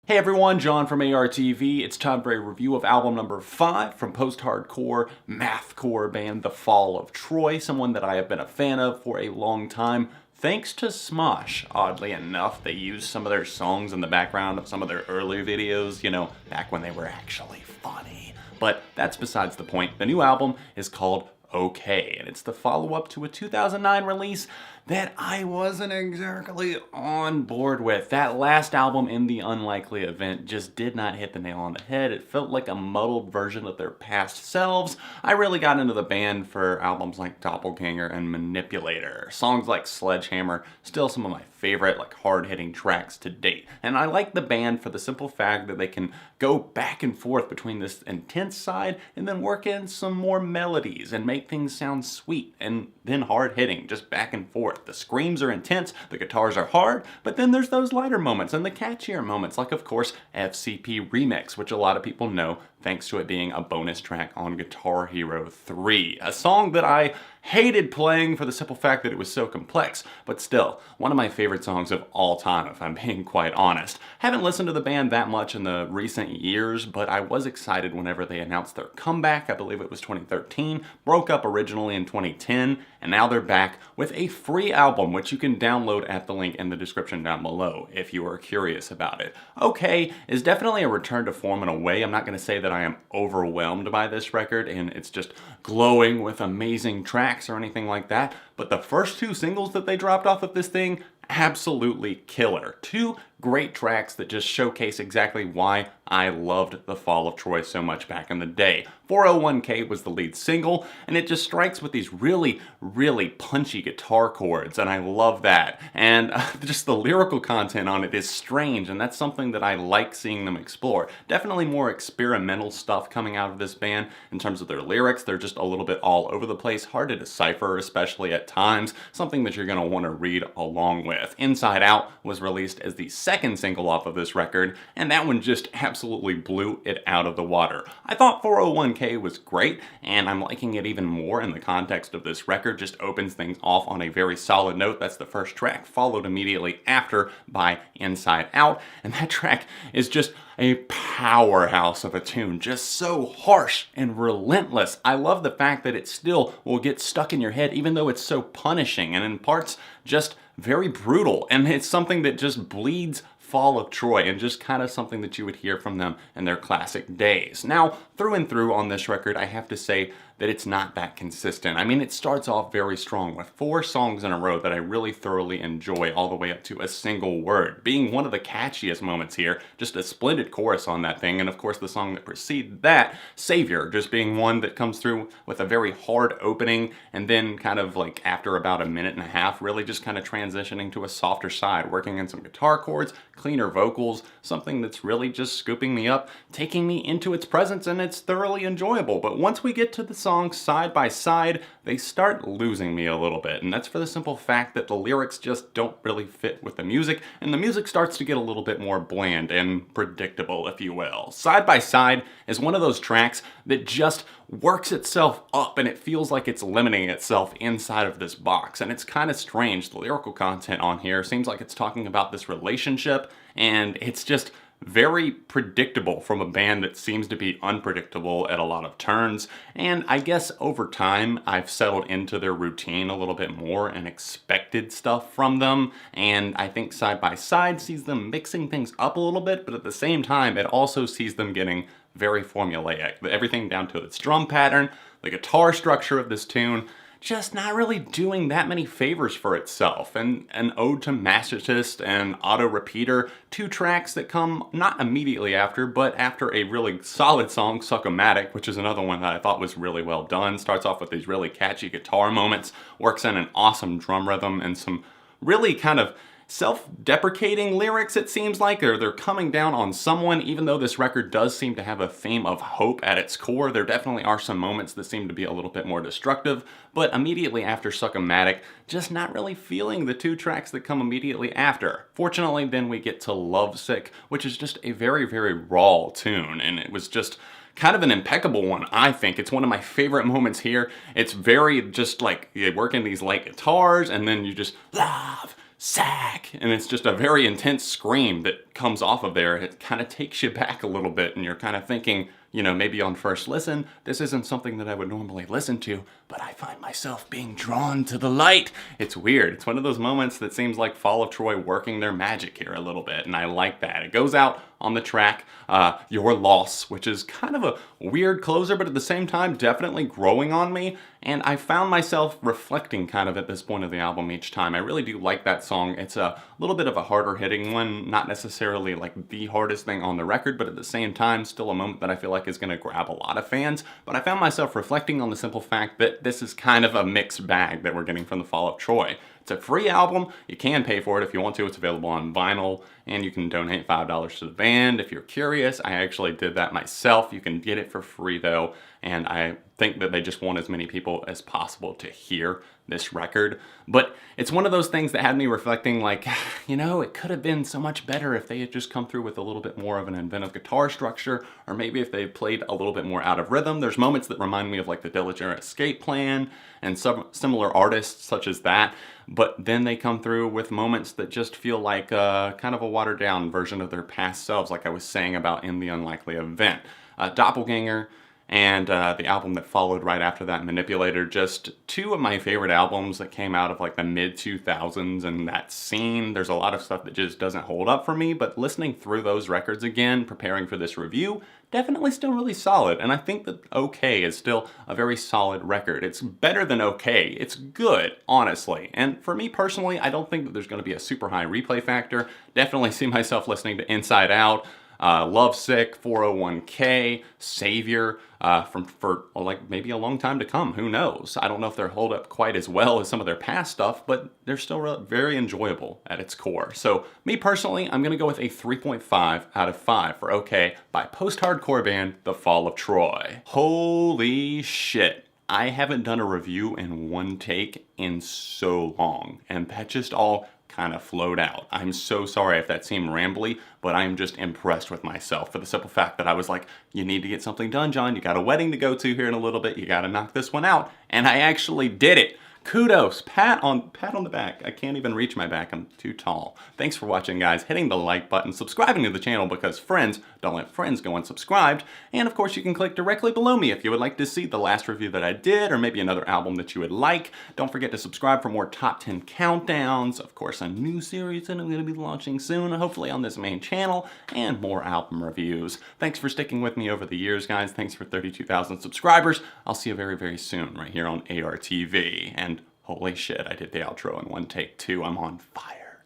Hey everyone, John from ARTV. It's time for a review of album number 5 from post-hardcore mathcore band The Fall of Troy, someone that I have been a fan of for a long time. Thanks to Smosh, oddly enough. They used some of their songs in the background of some of their earlier videos, back when they were actually funny. But that's besides the point. The new album is called Okay, and it's the follow-up to a 2009 release that I wasn't exactly on board with. That last album, In the Unlikely Event, just did not hit the nail on the head. It felt like a muddled version of their past selves. I really got into the band for albums like Doppelganger and Manipulator. Songs like Sledgehammer, still some of my favorite, hard-hitting tracks to date. And I like the band for the simple fact that they can go back and forth between this intense side and then work in some more melodies and make things sound sweet and then hard-hitting, just back and forth. The screams are intense, the guitars are hard, but then there's those lighter moments and the catchier moments, like of course FCP Remix, which a lot of people know thanks to it being a bonus track on Guitar Hero 3. A song that I hated playing for the simple fact that it was so complex, but still, one of my favorite songs of all time, if I'm being quite honest. Haven't listened to the band that much in the recent years, but I was excited whenever they announced their comeback. I believe it was 2013, broke up originally in 2010, and now they're back with a free album, which you can download at the link in the description down below if you are curious about it. Okay is definitely a return to form in a way. I'm not going to say that I am overwhelmed by this record and it's just glowing with amazing tracks or anything like that, but the first 2 singles that they dropped off of this thing, absolutely killer. 2 great tracks that just showcase exactly why I loved The Fall of Troy so much back in the day. 401k was the lead single, and it just strikes with these really, really punchy guitar chords, and I love that. And just the lyrical content on it is strange, and that's something that I like seeing them explore. Definitely more experimental stuff coming out of this band in terms of their lyrics. They're just a little bit all over the place, hard to decipher, especially at times, something that you're going to want to read along with. Inside Out was released as the second single off of this record, and that one just absolutely blew it out of the water. I thought 401k was great, and I'm liking it even more in the context of this record. Just opens things off on a very solid note. That's the first track, followed immediately after by Inside Out, and that track is just a powerhouse of a tune, just so harsh and relentless. I love the fact that it still will get stuck in your head even though it's so punishing and in parts just very brutal, and it's something that just bleeds Fall of Troy and just kind of something that you would hear from them in their classic days. Now, through and through on this record, I have to say that it's not that consistent. I mean, it starts off very strong with 4 songs in a row that I really thoroughly enjoy all the way up to A Single Word, being one of the catchiest moments here, just a splendid chorus on that thing, and of course the song that preceded that, Savior, just being one that comes through with a very hard opening and then kind of after about a minute and a half, really just kind of transitioning to a softer side, working in some guitar chords, cleaner vocals, something that's really just scooping me up, taking me into its presence, and it's thoroughly enjoyable. But once we get to the songs side by side, they start losing me a little bit, and that's for the simple fact that the lyrics just don't really fit with the music, and the music starts to get a little bit more bland and predictable, if you will. Side by Side is one of those tracks that just works itself up, and it feels like it's limiting itself inside of this box, and it's kind of strange. The lyrical content on here seems like it's talking about this relationship, and it's just very predictable from a band that seems to be unpredictable at a lot of turns. And I guess over time I've settled into their routine a little bit more and expected stuff from them, and I think Side by Side sees them mixing things up a little bit, but at the same time it also sees them getting very formulaic. Everything down to its drum pattern, the guitar structure of this tune, just not really doing that many favors for itself. And An Ode to Masochists and Auto Repeater, 2 tracks that come not immediately after, but after a really solid song, Suck-o-matic, which is another one that I thought was really well done. Starts off with these really catchy guitar moments, works in an awesome drum rhythm and some really kind of self-deprecating lyrics, it seems like, or they're coming down on someone. Even though this record does seem to have a theme of hope at its core, there definitely are some moments that seem to be a little bit more destructive, but immediately after Suck-o-matic, just not really feeling the 2 tracks that come immediately after. Fortunately, then we get to Lovesick, which is just a very, very raw tune, and it was just kind of an impeccable one, I think. It's one of my favorite moments here. It's very just you work in these light guitars, and then you just love, sack, and it's just a very intense scream that comes off of there. It kind of takes you back a little bit, and you're kind of thinking, you know, maybe on first listen, this isn't something that I would normally listen to, but I find myself being drawn to the light. It's weird. It's one of those moments that seems like Fall of Troy working their magic here a little bit, and I like that. It goes out on the track, Your Loss, which is kind of a weird closer, but at the same time, definitely growing on me, and I found myself reflecting kind of at this point of the album each time. I really do like that song. It's a little bit of a harder hitting one, not necessarily like the hardest thing on the record, but at the same time, still a moment that I feel like is going to grab a lot of fans. But I found myself reflecting on the simple fact that this is kind of a mixed bag that we're getting from the Fall of Troy. It's a free album. You can pay for it if you want to. It's available on vinyl, and you can donate $5 to the band if you're curious. I actually did that myself. You can get it for free though, and I think that they just want as many people as possible to hear this record. But it's one of those things that had me reflecting like, you know, it could have been so much better if they had just come through with a little bit more of an inventive guitar structure, or maybe if they played a little bit more out of rhythm. There's moments that remind me of like the Dillinger Escape Plan and some similar artists such as that, but then they come through with moments that just feel like kind of a watered down version of their past selves, like I was saying about In the Unlikely Event. Doppelganger and the album that followed right after that, Manipulator, just two of my favorite albums that came out of like the mid-2000s and that scene. There's a lot of stuff that just doesn't hold up for me, but listening through those records again, preparing for this review, definitely still really solid. And I think that OK is still a very solid record. It's better than OK. It's good, honestly. And for me personally, I don't think that there's going to be a super high replay factor. Definitely see myself listening to Inside Out, Lovesick, 401k, Savior, for like maybe a long time to come. Who knows? I don't know if they'll hold up quite as well as some of their past stuff, but they're still very enjoyable at its core. So me personally, I'm going to go with a 3.5 out of 5 for OK by post-hardcore band The Fall of Troy. Holy shit. I haven't done a review in one take in so long, and that just all kind of flowed out. I'm so sorry if that seemed rambly, but I'm just impressed with myself for the simple fact that I was like, you need to get something done, John. You got a wedding to go to here in a little bit. You got to knock this one out. And I actually did it. Kudos, pat on the back. I can't even reach my back, I'm too tall. Thanks for watching, guys. Hitting the like button, subscribing to the channel because friends don't let friends go unsubscribed. And of course you can click directly below me if you would like to see the last review that I did, or maybe another album that you would like. Don't forget to subscribe for more top 10 countdowns. Of course, a new series that I'm going to be launching soon, hopefully on this main channel, and more album reviews. Thanks for sticking with me over the years, guys. Thanks for 32,000 subscribers. I'll see you very, very soon right here on ARTV. And holy shit, I did the outro in one take too. I'm on fire.